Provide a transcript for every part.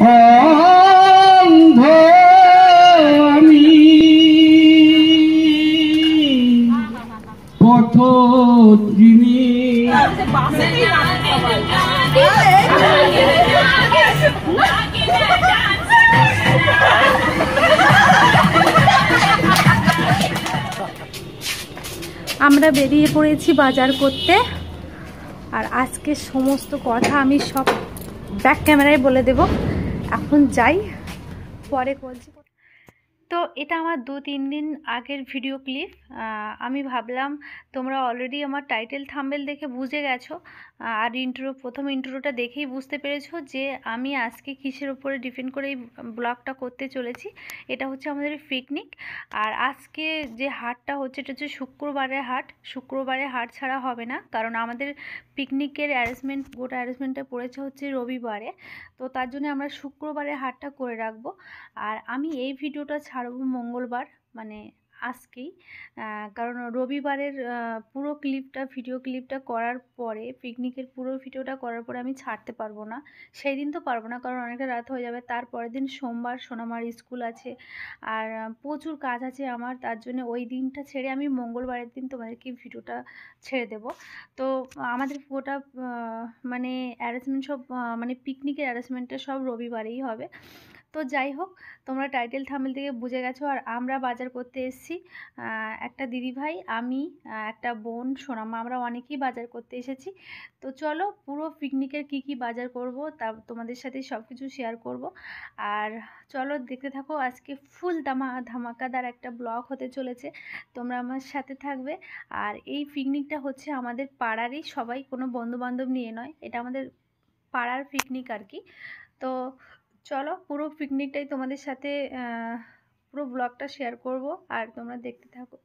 অন্ধ আমি পথত্রিণী আমরা বেরিয়ে পড়েছি বাজার করতে। আর আজকে সমস্ত কথা আমি সব ব্যাক ক্যামেরায় বলে দেব। এখন যাই, পরে বলছি। তো এটা আমার 2-3 দিন আগের ভিডিও ক্লিপ। আমি ভাবলাম তোমরা অলরেডি আমার টাইটেল থাম্বনেল দেখে বুঝে গেছো, আর প্রথম ইন্ট্রোটা দেখেই বুঝতে পেরেছো যে আমি আজকে কিসের উপরে ডিপেন্ড করে এই ব্লগটা করতে চলেছি। এটা হচ্ছে আমাদের পিকনিক। আর আজকে যে হাটটা হচ্ছে এটা হচ্ছে শুক্রবারের হাট। শুক্রবারে হাট ছাড়া হবে না, কারণ আমাদের পিকনিকের গোটা অ্যারেঞ্জমেন্টটা পড়েছে হচ্ছে রবিবারে। তো তার জন্য আমরা শুক্রবারে হাটটা করে রাখবো। আর আমি এই ভিডিওটা ছাড়বো মঙ্গলবার, মানে আজকেই। কারণ রবিবারের পুরো ভিডিও ক্লিপটা করার পরে, পিকনিকের পুরো ভিডিওটা করার পরে আমি ছাড়তে পারবো না। সেই দিন তো পারবো না, কারণ অনেকটা রাত হয়ে যাবে। তারপরের দিন সোমবার সোনামার স্কুল আছে, আর প্রচুর কাজ আছে আমার। তার জন্য ওই দিনটা ছেড়ে আমি মঙ্গলবারের দিন তোমাদেরকে ভিডিওটা ছেড়ে দেব। তো আমাদের গোটা মানে অ্যারেঞ্জমেন্ট সব, মানে পিকনিকের অ্যারেঞ্জমেন্টটা সব রবিবারেই হবে। তো যাই হোক, তোমরা টাইটেল থাম্বনেল থেকে বুঝে গেছো। আর আমরা বাজার করতে এসেছি, একটা দিদিভাই, আমি, একটা বোন, সোনামা, আমরা অনেকেই বাজার করতে এসেছি। তো চলো পুরো পিকনিকের কি বাজার করব তা তোমাদের সাথে সব কিছু শেয়ার করব। আর চলো দেখতে থাকো, আজকে ফুল ধামাকাদার একটা ব্লগ হতে চলেছে। তোমরা আমার সাথে থাকবে। আর এই পিকনিকটা হচ্ছে আমাদের পাড়ারই সবাই, কোনো বন্ধুবান্ধব নিয়ে নয়, এটা আমাদের পাড়ার পিকনিক আর কি। তো চলো পুরো পিকনিকটাই তোমাদের সাথে পুরো ব্লগটা শেয়ার করব, আর তোমরা দেখতে থাকো।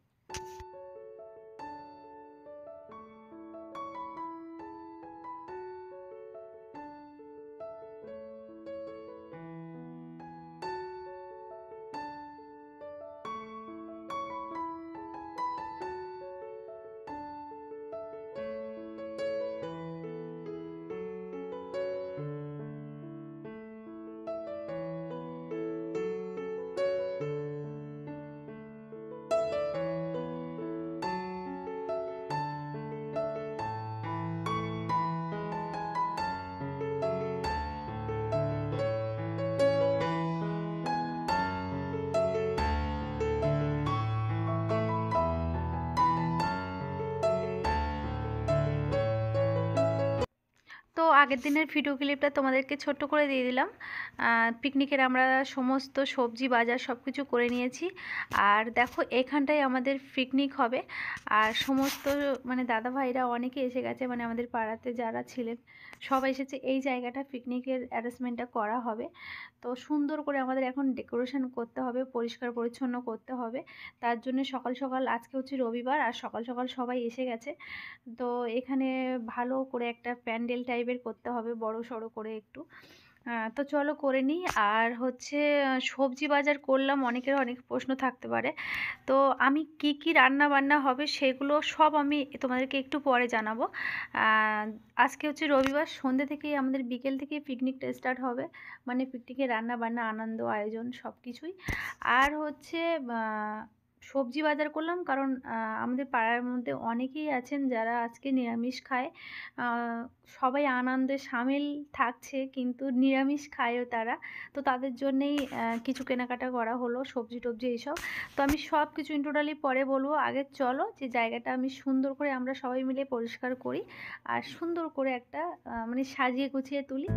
তো আগের দিনের ভিডিও ক্লিপটা তোমাদেরকে ছোট্ট করে দিয়ে দিলাম। পিকনিকের আমরা সমস্ত সবজি বাজার সব কিছু করে নিয়েছি। আর দেখো এখানটায় আমাদের পিকনিক হবে। আর সমস্ত মানে দাদা ভাইরা অনেকে এসে গেছে, মানে আমাদের পাড়াতে যারা ছিলেন সবাই এসেছে। এই জায়গাটা পিকনিকের অ্যারেঞ্জমেন্টটা করা হবে। তো সুন্দর করে আমাদের এখন ডেকোরেশন করতে হবে, পরিষ্কার পরিচ্ছন্ন করতে হবে। তার জন্য সকাল সকাল, আজকে হচ্ছে রবিবার, আর সকাল সকাল সবাই এসে গেছে। তো এখানে ভালো করে একটা প্যান্ডেল টাইপের করতে হবে, বড় সড়ো করে একটু। তো চলো করে নিই। আর হচ্ছে সবজি বাজার করলাম, অনেকের অনেক প্রশ্ন থাকতে পারে। তো আমি কি রান্না বান্না হবে সেগুলো সব আমি তোমাদেরকে একটু পরে জানাবো। আজকে হচ্ছে রবিবার, সন্ধ্যে থেকেই আমাদের, বিকেল থেকেই পিকনিকটা স্টার্ট হবে। মানে পিকনিকে রান্না বান্না, আনন্দ, আয়োজন সব কিছুই। আর হচ্ছে সবজি বাজার করলাম, কারণ আমাদের পাড়ার মধ্যে অনেকেই আছেন যারা আজকে নিরামিষ খায়। সবাই আনন্দে সামিল থাকছে, কিন্তু নিরামিষ খায়ও তারা। তো তাদের জন্যেই কিছু কেনাকাটা করা হলো, সবজি টবজি এইসব। তো আমি সব কিছু টোটালি পরে বলবো। আগে চলো যে জায়গাটা আমি সুন্দর করে আমরা সবাই মিলে পরিষ্কার করি, আর সুন্দর করে একটা মানে সাজিয়ে গুছিয়ে তুলি।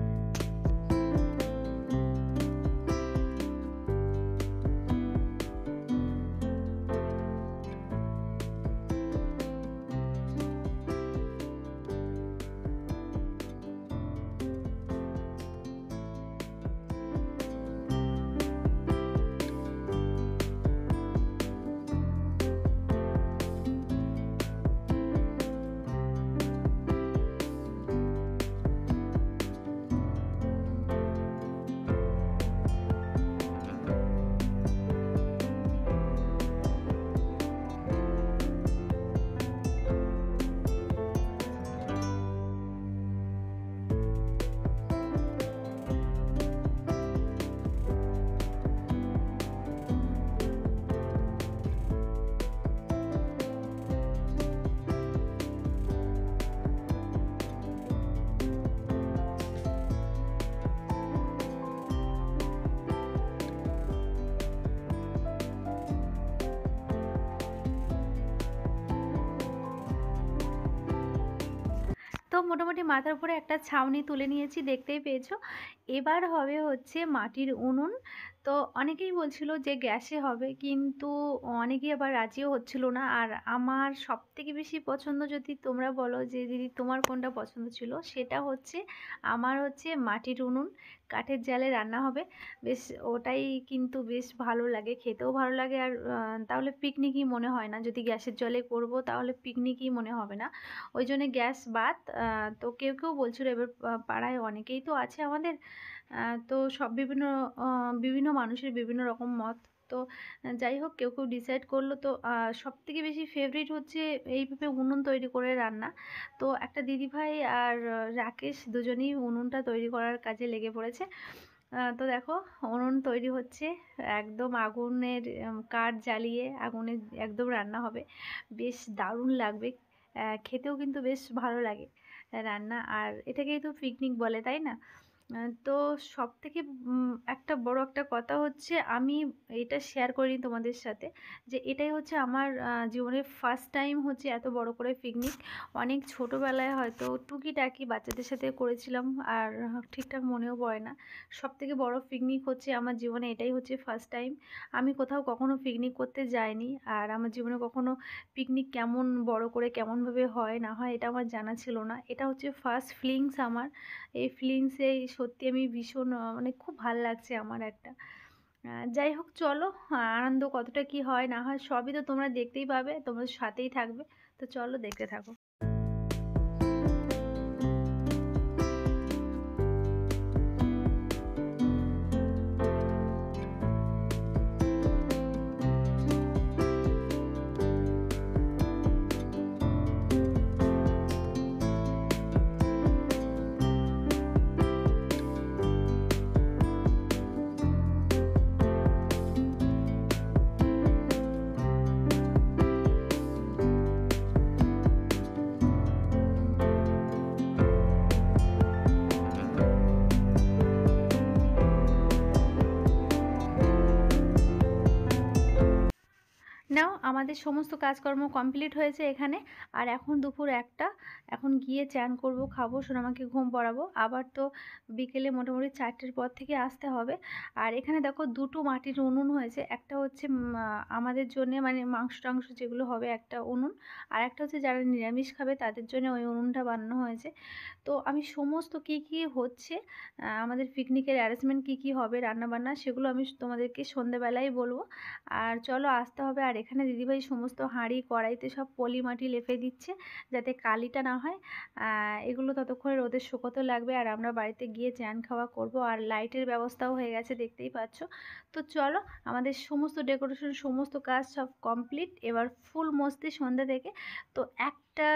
তো মোটামুটি মাথার উপরে একটা ছাউনি তুলে নিয়েছি, দেখতেই পেয়েছো। এবার হবে হচ্ছে মাটির উনুন। তো অনেকেই বলছিল যে গ্যাসে হবে, কিন্তু অনেকেই আবার রাজিও হচ্ছিল না। আর আমার সবথেকে বেশি পছন্দ, যদি তোমরা বলো যে দিদি তোমার কোনটা পছন্দ ছিল, সেটা হচ্ছে আমার হচ্ছে মাটির উনুন, কাঠের জালে রান্না হবে। বেশ ওটাই কিন্তু বেশ ভালো লাগে, খেতেও ভালো লাগে। আর তাহলে পিকনিকই মনে হয় না, যদি গ্যাসের জলে করব তাহলে পিকনিকই মনে হবে না। ওই জন্য গ্যাস বাদ। তো কেউ কেউ বলছিল, এবার পাড়ায় অনেকেই তো আছে আমাদের, তো সব বিভিন্ন মানুষের বিভিন্ন রকম মত। তো যাই হোক, কেউ কেউ ডিসাইড করলো। তো সবথেকে বেশি ফেভারিট হচ্ছে এইভাবে উনুন তৈরি করে রান্না। তো একটা দিদিভাই আর রাকেশ দুজনেই উনুনটা তৈরি করার কাজে লেগে পড়েছে। তো দেখো, উনুন তৈরি হচ্ছে, একদম আগুনের কাঠ জ্বালিয়ে আগুনে একদম রান্না হবে। বেশ দারুণ লাগবে, খেতেও কিন্তু বেশ ভালো লাগে রান্না। আর এটাকেই তো পিকনিক বলে, তাই না? তো সবথেকে একটা বড় একটা কথা হচ্ছে, আমি এটা শেয়ার করিনি তোমাদের সাথে, যে এটাই হচ্ছে আমার জীবনের ফার্স্ট টাইম হচ্ছে এত বড় করে পিকনিক। অনেক ছোটোবেলায় হয়তো টুকিটাকি বাচ্চাদের সাথে করেছিলাম, আর ঠিকঠাক মনেও পড়ে না। সবথেকে বড় পিকনিক হচ্ছে আমার জীবনে, এটাই হচ্ছে ফার্স্ট টাইম। আমি কোথাও কখনো পিকনিক করতে যাইনি, আর আমার জীবনে কখনো পিকনিক কেমন বড় করে কেমনভাবে হয় না হয় এটা আমার জানা ছিল না। এটা হচ্ছে ফার্স্ট ফিলিংস আমার। এই ফিলিংসে সত্যি আমি ভীষণ মানে খুব ভাল লাগছে আমার একটা। যাই হোক, চলো, আনন্দ কতটা কি হয় না হয় সবই তো তোমরা দেখতেই পাবে, তোমাদের সাথেই থাকবে। তো চলো, দেখতে থাকো। নাও, আমাদের সমস্ত কাজকর্ম কমপ্লিট হয়েছে এখানে। আর এখন দুপুর 1টা, এখন গিয়ে চান করব, খাবো, সোনামাকে ঘুম পড়াবো। আবার তো বিকেলে মোটামুটি 4টের পর থেকে আসতে হবে। আর এখানে দেখো, দুটো মাটির উনুন হয়েছে। একটা হচ্ছে আমাদের জন্য, মানে মাংস টাংস যেগুলো হবে, একটা উনুন। আর একটা হচ্ছে যারা নিরামিষ খাবে তাদের জন্য ওই উনুনটা বানানো হয়েছে। তো আমি সমস্ত কি কি হচ্ছে, আমাদের পিকনিকের অ্যারেঞ্জমেন্ট কি কি হবে, রান্নাবান্না, সেগুলো আমি তোমাদেরকে সন্ধ্যেবেলায় বলবো। আর চলো, আসতে হবে। আর এখানে দিদিভাই সমস্ত হাঁড়ি কড়াইতে সব পলি মাটি লেপে দিচ্ছে, যাতে কালিটা না হয়। এগুলো ততক্ষণে রোদে শুকোতে লাগবে, আর আমরা বাড়িতে গিয়ে চান খাওয়া করব। আর লাইটের ব্যবস্থাও হয়ে গেছে, দেখতেই পাচ্ছ। তো চলো, আমাদের সমস্ত ডেকোরেশন, সমস্ত কাজ সব কমপ্লিট। এবার ফুল মস্তি সন্ধ্যা থেকে। তো একটা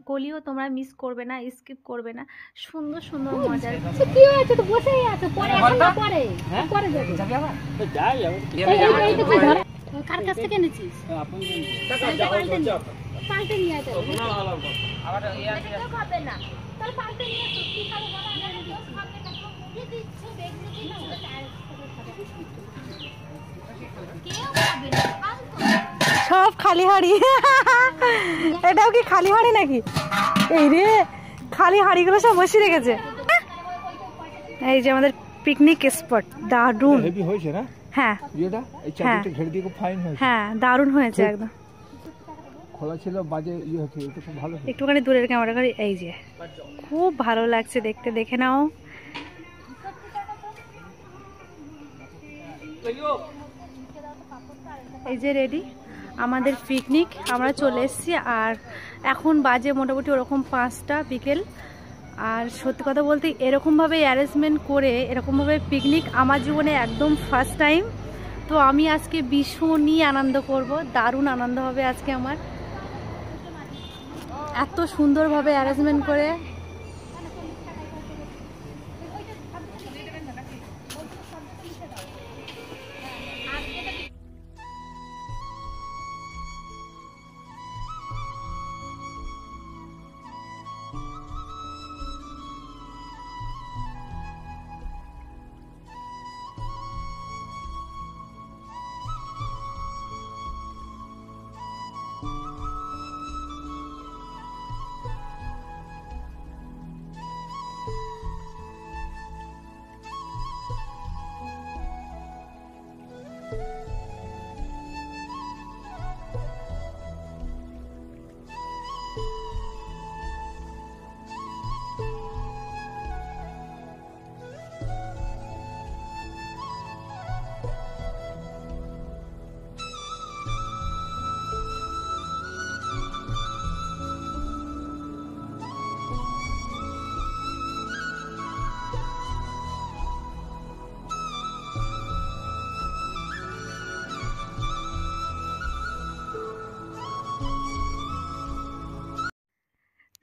কলিও তোমরা মিস করবে না, স্কিপ করবে না। সুন্দর সুন্দর মজার কি হয়েছে, তো বসেই আছে, পরে এখন না, পরে পরে যাবে। যাবে আবার তো যাই আবার। এই তো ধর, কার কাছ থেকে এনেছিস? আপন পাল্টে নিয়ে আসো। আবার ইয়া কেউ খাবে না, তাহলে পাল্টে নিয়ে আসো। কি খাবে বলো, আমরা কেউ খাবে না, কেউ মুখে দিচ্ছে, বেগুনি দিন ওটা চায় খাবে, কেউ খাবে না। সব খালি হাঁড়ি। এটাও কি খালি হাঁড়ি নাকি? এই রে, খালি হাঁড়িগুলো সব বসে রেখেছে। এই যে আমাদের পিকনিক স্পট, দারুণ হেভি হয়েছে না? হ্যাঁ, এটা এই চারদিকটা ঘেরে দিয়ে খুব ফাইন হয়েছে। হ্যাঁ, দারুণ হয়েছে একদম। খোলা ছিল, বাজে হচ্ছে, এটা খুব ভালো। একটুখানি দূরের ক্যামেরা করে, এই যে খুব ভালো লাগছে দেখতে, দেখে নাও। এই যে রেডি আমাদের পিকনিক, আমরা চলে এসেছি। আর এখন বাজে মোটামুটি ওরকম 5টা বিকেল। আর সত্যি কথা বলতে, এরকমভাবে অ্যারেঞ্জমেন্ট করে এরকমভাবে পিকনিক আমার জীবনে একদম ফার্স্ট টাইম। তো আমি আজকে ভীষণই আনন্দ করব, দারুণ আনন্দ হবে আজকে আমার, এত সুন্দরভাবে অ্যারেঞ্জমেন্ট করে।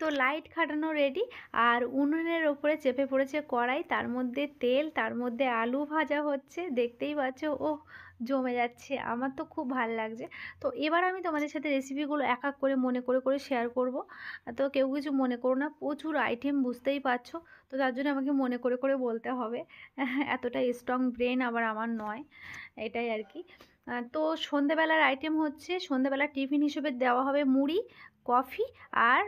তো লাইট খাটানো রেডি, আর উনুনের ওপরে চেপে পড়েছে কড়াই, তার মধ্যে তেল, তার মধ্যে আলু ভাজা হচ্ছে, দেখতেই পাচ্ছ। ও জমে যাচ্ছে, আমার তো খুব ভালো লাগছে। তো এবার আমি তোমাদের সাথে রেসিপিগুলো এক এক করে মনে করে করে শেয়ার করব। তো কেউ কিছু মনে করো না, প্রচুর আইটেম, বুঝতেই পারছো। তো তার জন্য আমাকে মনে করে করে বলতে হবে, এতটা স্ট্রং ব্রেন আবার আমার নয়, এটাই আর কি। তো সন্ধেবেলার আইটেম হচ্ছে, সন্ধেবেলার টিফিন হিসেবে দেওয়া হবে মুড়ি, কফি আর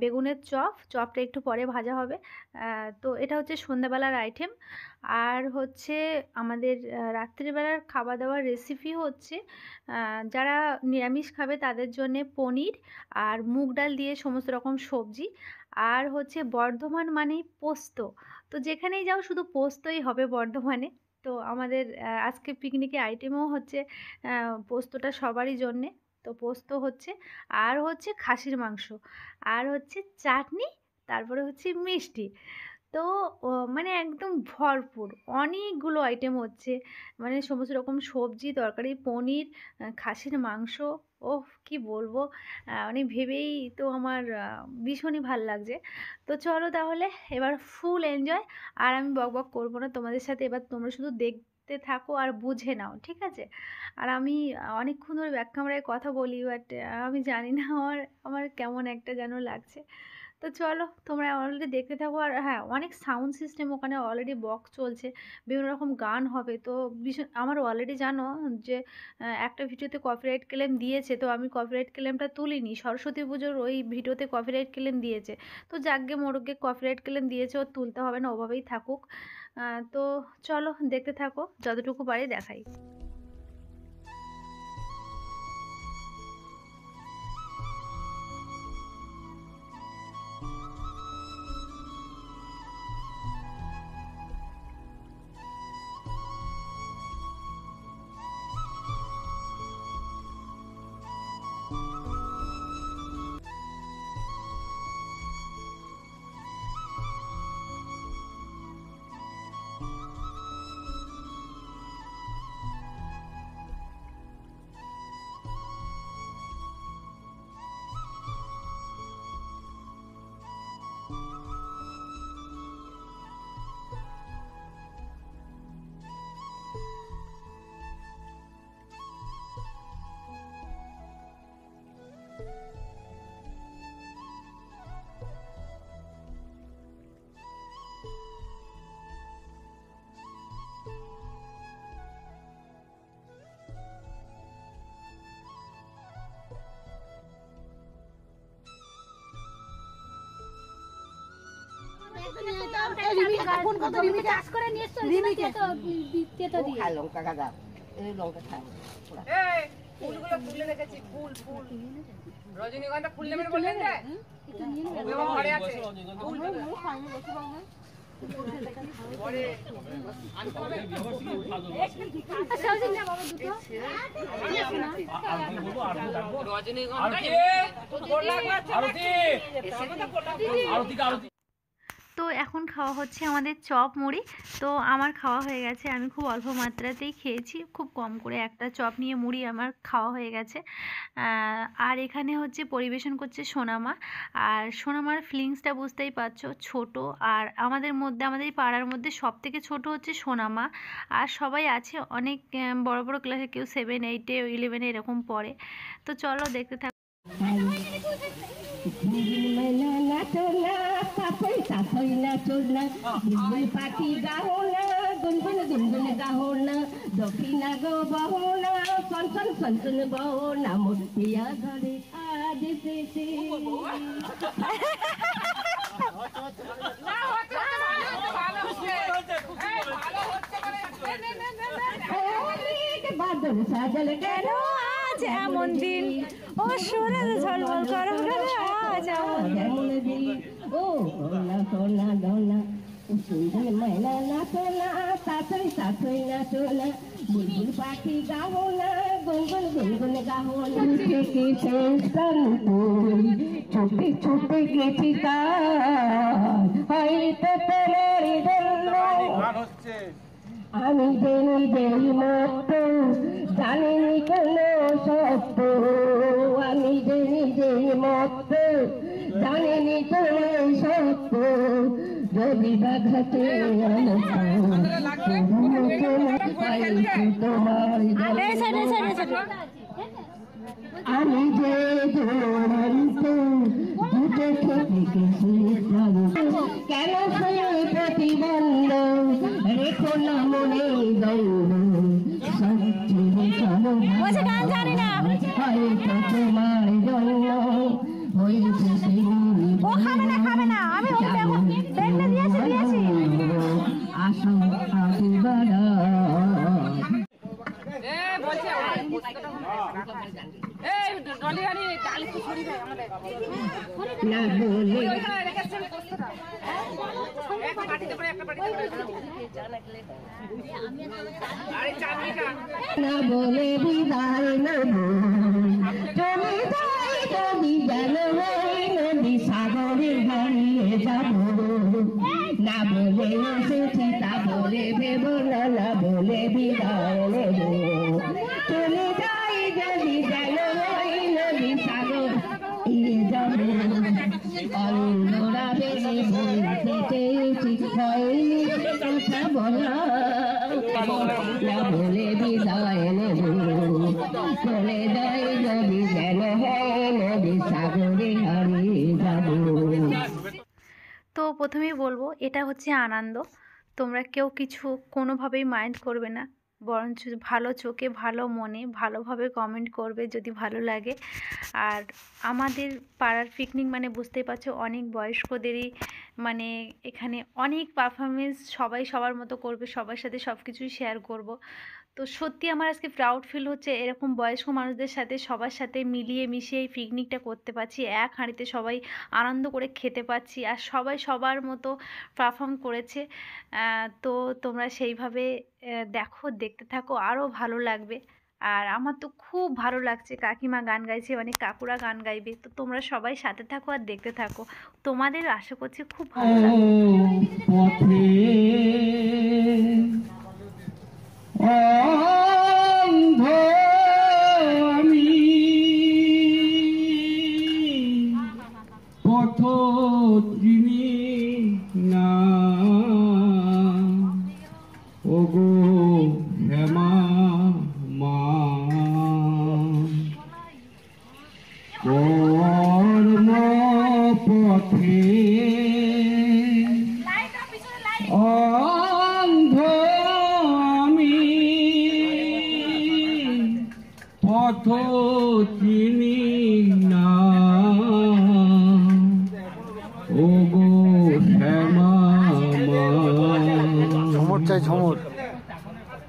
বেগুনের চপ। চপটা একটু পরে ভাজা হবে। তো এটা হচ্ছে সন্ধ্যাবেলার আইটেম। আর হচ্ছে আমাদের রাত্রিবেলার খাওয়া দাওয়ার রেসিপি হচ্ছে, যারা নিরামিষ খাবে তাদের জন্যে পনির আর মুগ ডাল দিয়ে সমস্ত রকম সবজি। আর হচ্ছে বর্ধমান মানেই পোস্ত, তো যেখানেই যাও শুধু পোস্তই হবে বর্ধমানে। তো আমাদের আজকে পিকনিকে আইটেমও হচ্ছে পোস্তটা সবারই জন্যে। তো পোস্ত হচ্ছে, আর হচ্ছে খাসির মাংস, আর হচ্ছে চাটনি, তারপরে হচ্ছে মিষ্টি। তো মানে একদম ভরপুর অনেকগুলো আইটেম হচ্ছে, মানে সমস্ত রকম সবজি, তরকারি, পনির, খাসির মাংস। ওহ কি বলবো, মানে ভেবেই তো আমার ভীষণই ভাল লাগছে। তো চলো তাহলে এবার ফুল এনজয়। আর আমি বক বক করবো না তোমাদের সাথে, এবার তোমরা শুধু দেখতে থাকো আর বুঝে নাও, ঠিক আছে? আর আমি অনেকক্ষণ ধরে ব্যাক ক্যামেরায় কথা বলি, বাট আমি জানি না আমার আমার কেমন একটা যেন লাগছে। তো চলো তোমরা অলরেডি দেখতে থাকো। আর হ্যাঁ, অনেক সাউন্ড সিস্টেম ওখানে অলরেডি বক্স চলছে, বিভিন্ন রকম গান হবে। তো ভীষণ, আমার অলরেডি জানো যে একটা ভিডিওতে কপিরাইট ক্লেম দিয়েছে, তো আমি কপিরাইট ক্লেমটা তুলিনি। সরস্বতী পুজোর ওই ভিডিওতে কপিরাইট ক্লেম দিয়েছে, তো যাকগে মোরগে কপিরাইট ক্লেম দিয়েছে, ওর তুলতে হবে না, ওভাবেই থাকুক। তো চলো দেখতে থাকো, যতটুকু পারি দেখাই। লঙ্কা গাদা এই লঙ্কা খায় ফুলগুলো ফুলে রেখেছি, ফুল ফুল রজনীগন্ধা ফুল নেবেন বললেন যে ঘরে আছে ফুল রজনীগন্ধা। তো এখন খাওয়া হচ্ছে আমাদের চপ মুড়ি। তো আমার খাওয়া হয়ে গেছে, আমি খুব অল্প মাত্রাতেই খেয়েছি, খুব কম করে একটা চপ নিয়ে মুড়ি আমার খাওয়া হয়ে গেছে। আর এখানে হচ্ছে পরিবেশন করছে সোনামা। আর সোনামার ফিলিংসটা বুঝতেই পারছো, ছোট। আর আমাদের মধ্যে, আমাদের এই পাড়ার মধ্যে সব থেকে ছোটো হচ্ছে সোনামা। আর সবাই আছে অনেক বড় বড় ক্লাসে, কেউ 7, 8, 11 এরকম পড়ে। তো চলো দেখতে থাকো। পাখি গাও না, গুনগুন গুনগুন গাও না, দক্ষিণা গো বহো না, সনসন সনসন বহো না, মুঠিয়া ধরে আজ এসেছে। অনেক বাদ তোর সাজল কেন আজ এমন দিন ও সুরে ঝলমল করো আজ এমন দিন। ও সোনা সোনা দোনা সুন্দর ময়না নাচো না সাথই সাথই নাচো না বুলবুল পাখি গাও না গুনগুন গুনগুন গাও না থেকে শেষন ছোটে ছোটে গেছি কাজ হয়তো তোমার জন্য আমি জেনে যেই মত জানিনি কোনো সত্য আমি জেনে যেই মত জানিনি কোনো সত্য যদি বাঘাতে আমি যে দুরন্ত দুটো কেন শুনে প্রতিবন্ধ রেখো না মনে হয়তো তোমার জন্য হয়েছে আসো আদিবারা না বলে না বলে বিদায় নেব তুমি যাই যদি জানো নদী সাগরে হারিয়ে যাব না বলে এসেছি তা বলে ভেব না না বলে বিদায় নেব তুমি যাই যদি জানো নদী সাগর যাব অন্ধরা বেশি বলতে চেয়েছি হয়নি কথা বলা না বলে বিদায় নেব চলে যাই যদি যেন হয় নদী সাগরে হারিয়ে যাব। তো প্রথমেই বলবো এটা হচ্ছে আনন্দ, তোমরা কেউ কিছু কোনোভাবেই মাইন্ড করবে না, বরঞ্চ ভালো চোখে ভালো মনে ভালোভাবে কমেন্ট করবে যদি ভালো লাগে। আর আমাদের পাড়ার পিকনিক মানে বুঝতেই পারছো অনেক বয়স্কদেরই মানে এখানে অনেক পারফরমেন্স, সবাই সবার মতো করবে, সবার সাথে সব কিছুই শেয়ার করব। তো সত্যি আমার আজকে প্রাউড ফিল হচ্ছে এরকম বয়স্ক মানুষদের সাথে সবার সাথে মিলিয়ে মিশিয়ে এই পিকনিকটা করতে পারছি, এক হাঁড়িতে সবাই আনন্দ করে খেতে পাচ্ছি আর সবাই সবার মতো পারফর্ম করেছে। তো তোমরা সেইভাবে দেখো, দেখতে থাকো, আরও ভালো লাগবে। আর আমার তো খুব ভালো লাগছে, কাকিমা গান গাইছে, অনেক কাকুরা গান গাইবে, তো তোমরা সবাই সাথে থাকো আর দেখতে থাকো, তোমাদের আশা করছি খুব ভালো লাগবে। অন্ধ আমি পথ চিনি না ওগো হেমা মা কর্ম পথে অন্ধ আমি পথ চিনি না ওগো শ্যামা ঝমর চাই ঝমর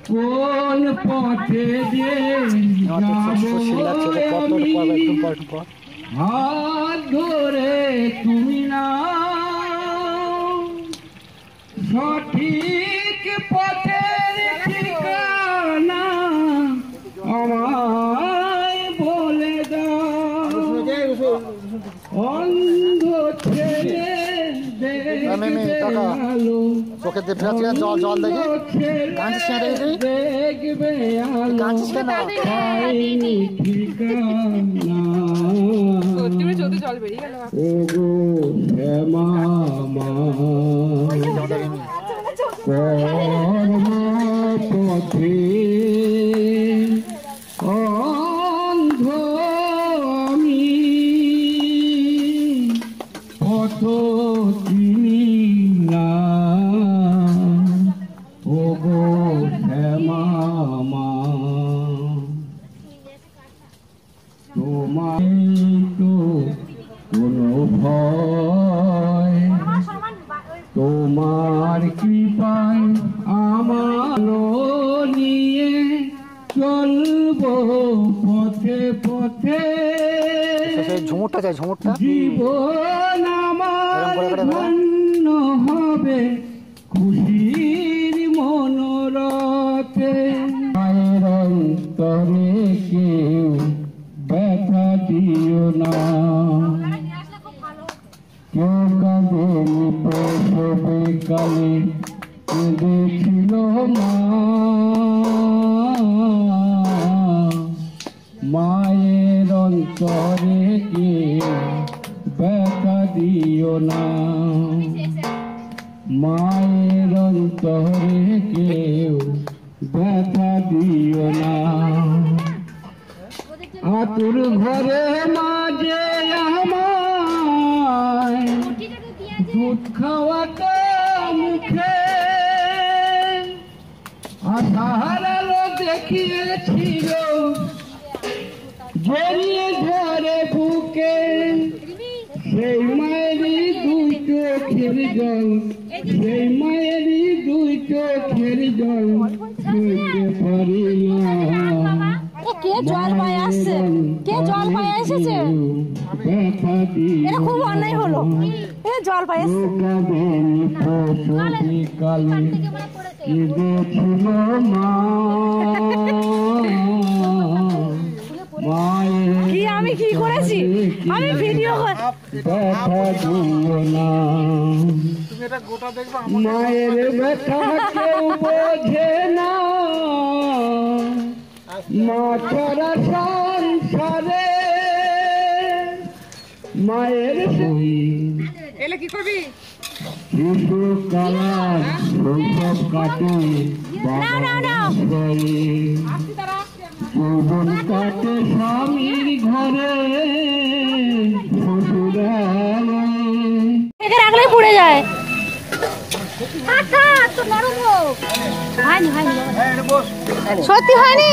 কোন পথে যে হাত ধরে তুমি না সঠিক পথের ঠিকানা আমায় বলে দাও অন্ধ ছেলে চোখে দেখে জল জল দেখি কাঁদছিস না দেখবে কাঁদছিস কেন ঠিকানা ওগো শ্যামা মা কর্ম পথে অন্ধ আমি পথ চিনি না ওগো শ্যামা মা তোমার তো কোনো ভয় তোমার কৃপায় আমার নিয়ে চল ঝুমুরটা চাই, ঝুমুরটা। জীবন আমার ধন্য হবে খুশির মনোরথে। মায়ের অন্তরে কেউ ব্যথা দিও না, কেউ কাঁদেনি প্রসবে কালে কেঁদেছিল মা। মায়ের অন্তরে কেউ ব্যথা দিও না, মায়ের অন্তরে কেউ ব্যথা দিও না। আতুর ঘরে মাঝে আমায় দুধ খাওয়াতে মুখে আধার আলো দেখিয়েছিল জড়িয়ে ধরে বুকে। সেই মায়েরই দুই চোখের জল, সেই মায়েরই দুই চোখের জল সইতে পারি না। কে জল পায়ে আসছে? কে জল পায়ে এসেছে? এটা খুব অন্যায় হলো। এ জল পায়ে এসছে। কি আমি কি করেছি? আমি ভিডিও মায়ের ব্যথা কেউ বোঝে না, মা ছাড়া সংসারে মায়ের এলে কি করবি? শিশুকাল শৈশব কাটে জীবন কাটে স্বামীর ঘরে শ্বশুরালয়ে। রাখলে পুড়ে যায়। সত্যি হয়নি?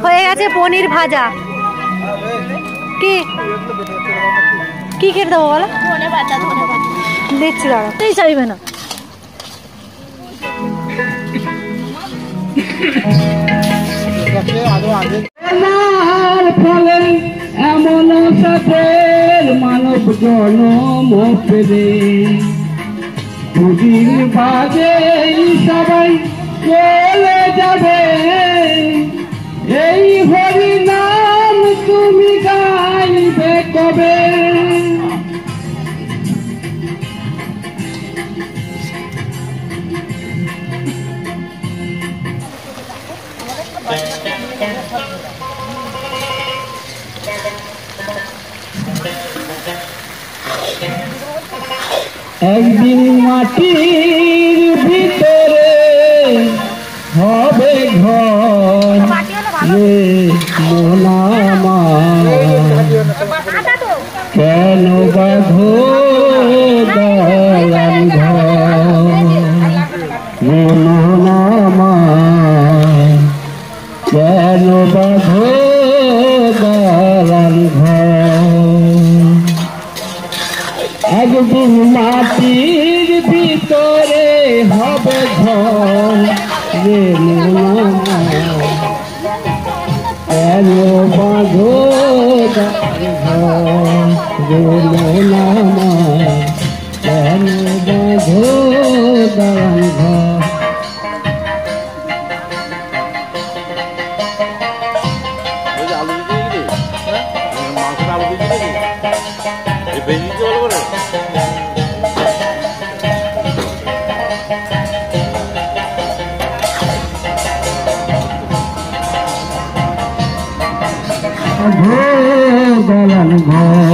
হয়ে গেছে পনির ভাজা। কি কি খেতে দেবো বলো? দিচ্ছি, দাঁড়া। তুই চাইবে না। ফলে এমন সাথের মানব জনম পেলে দুদিন বাদে সবাই চলে যাবে। এই হরি নাম তুমি গাইবে কবে? একদিন মাটির ভিতরে হবে ঘর রে মোনামা, কেন বাঁধো দালান ঘর রে মোনামা, কেন বাঁধো দালান ঘর? একদিন মাটির ভিতরে হবে ঘর রে মোনামা, কেন বাঁধো ঘর রে মোনামা, কেন বাঁধো দালান ঘর? দালান ঘর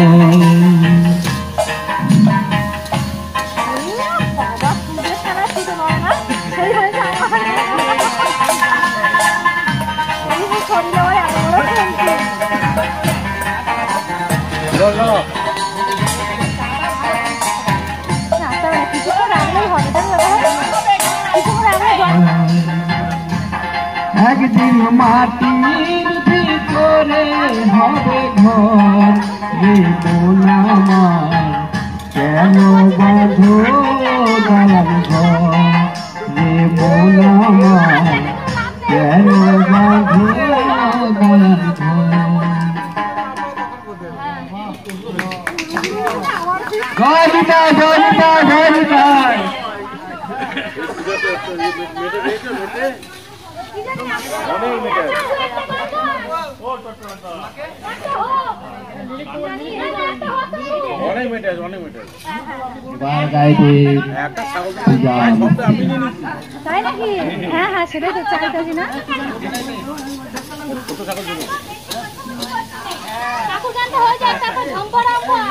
একদিন মাটির ভিতরে হবে ঘর রে মোনামা, কেন বাঁধো দালান ঘর রে মোনামা, কেন বাঁধো এবার গাইবে পূজা তাই নাকি? হ্যাঁ হ্যাঁ, সেটাই তো চাইতেছি না। ঠাকুর গানটা হয়ে যায়, তারপর ঝম্পর আমরা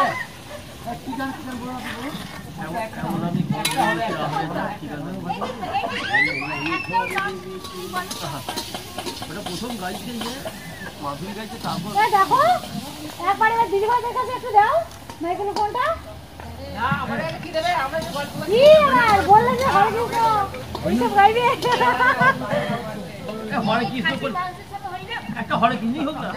দেখো একবার এবার দিদিভাইদের কাছে একটু দাও মাইক্রোফোনটা। কি আর বললে যে হরে কৃষ্ণ এইসব গাইবে? হরে কৃষ্ণ একটা হরে কৃষ্ণই হোক না।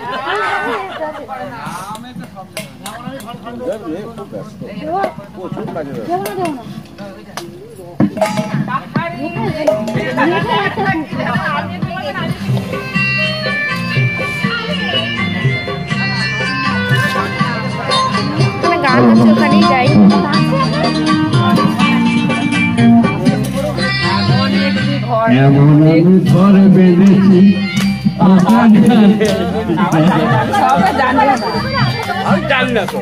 গান হচ্ছে, ওখানেই গাই। এমন আমি ঘর বেঁধেছি আমি জানি না তো।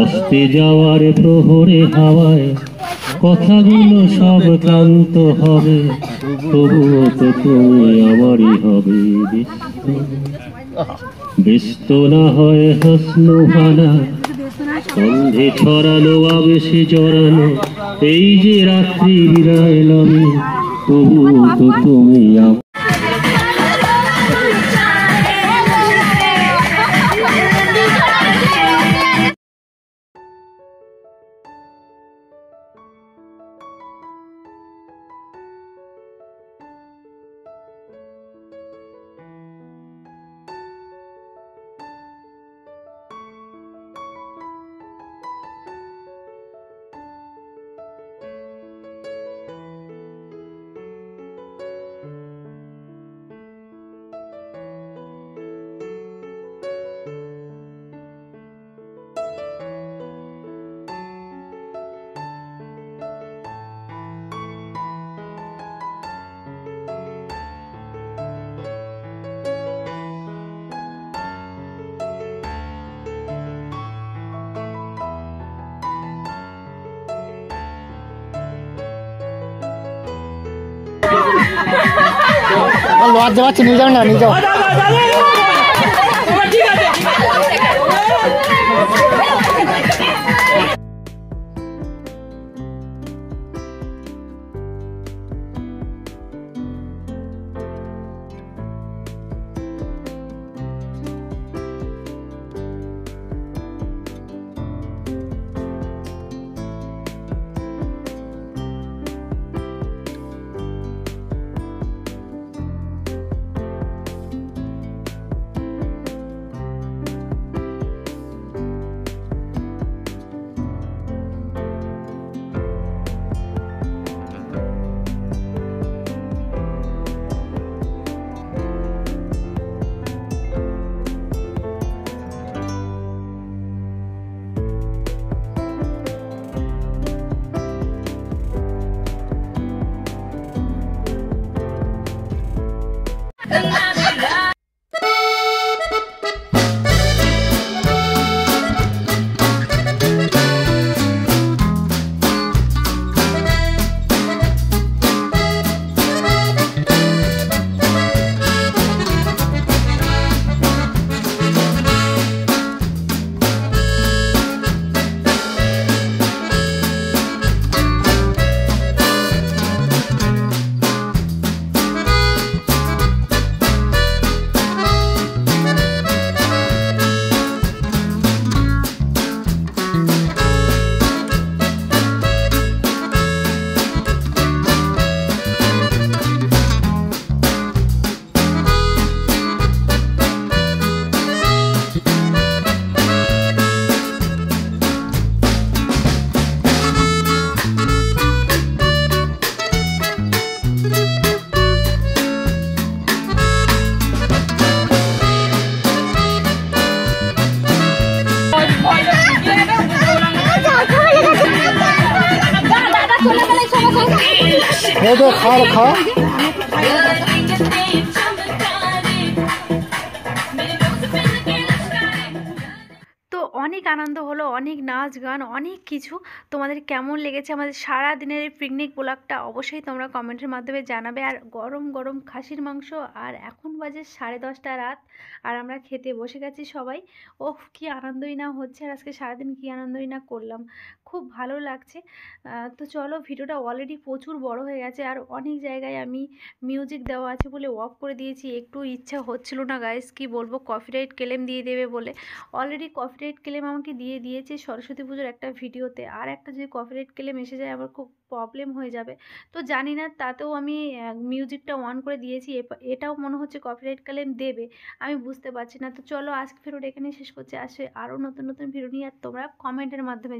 অস্তে যাওয়ার প্রহরে হাওয়ায় কথাগুলো সব ক্লান্ত হবে, তবুও তো তুমি আমারই হবে। ব্যস্ত না হয় হাসনো হানা, সন্ধে ছড়ানো আবেশে জড়ানো, এই যে রাত্রি বিদায় নামে, তবুও তো তুমি লজ্জা পাচ্ছে, নিয়ে যাও না, নিয়ে যাও। তো অনেক আনন্দ হলো, অনেক নাচ গান, অনেক কিছু। তোমাদের কেমন লেগেছে আমাদের সারা দিনের এই পিকনিক ব্লগটা অবশ্যই তোমরা কমেন্টের মাধ্যমে জানাবে। আর গরম গরম খাসির মাংস, আর এখন বাজে 10:30 রাত, আর আমরা খেতে বসে গেছি সবাই। ওহ, কি আনন্দই না হচ্ছে, আর আজকে সারাদিন কি আনন্দই না করলাম, খুব ভালো লাগছে। তো চলো, ভিডিওটা অলরেডি প্রচুর বড় হয়ে গেছে, আর অনেক জায়গায় আমি মিউজিক দেওয়া আছে বলে অফ করে দিয়েছি। একটু ইচ্ছা হচ্ছিল না গাইস, কি বলবো, কপিরাইট ক্লেম দিয়ে দেবে বলে। অলরেডি কপিরাইট ক্লেম আমাকে দিয়ে দিয়েছে সরস্বতী পুজোর একটা ভিডিওতে, আর একটা যদি কপিরাইট ক্লেম এসে যায় আমার খুব প্রবলেম হয়ে যাবে। তো জানি না, তাতেও আমি মিউজিকটা অন করে দিয়েছি, এটাও মনে হচ্ছে কপিরাইট ক্লেম দেবে, আমি বুঝতে পারছি না। তো চলো, আজকে ভিডিওটা এখানে শেষ করছি। আসে আরও নতুন নতুন ভিডিও নিয়ে, আর তোমরা কমেন্টের মাধ্যমে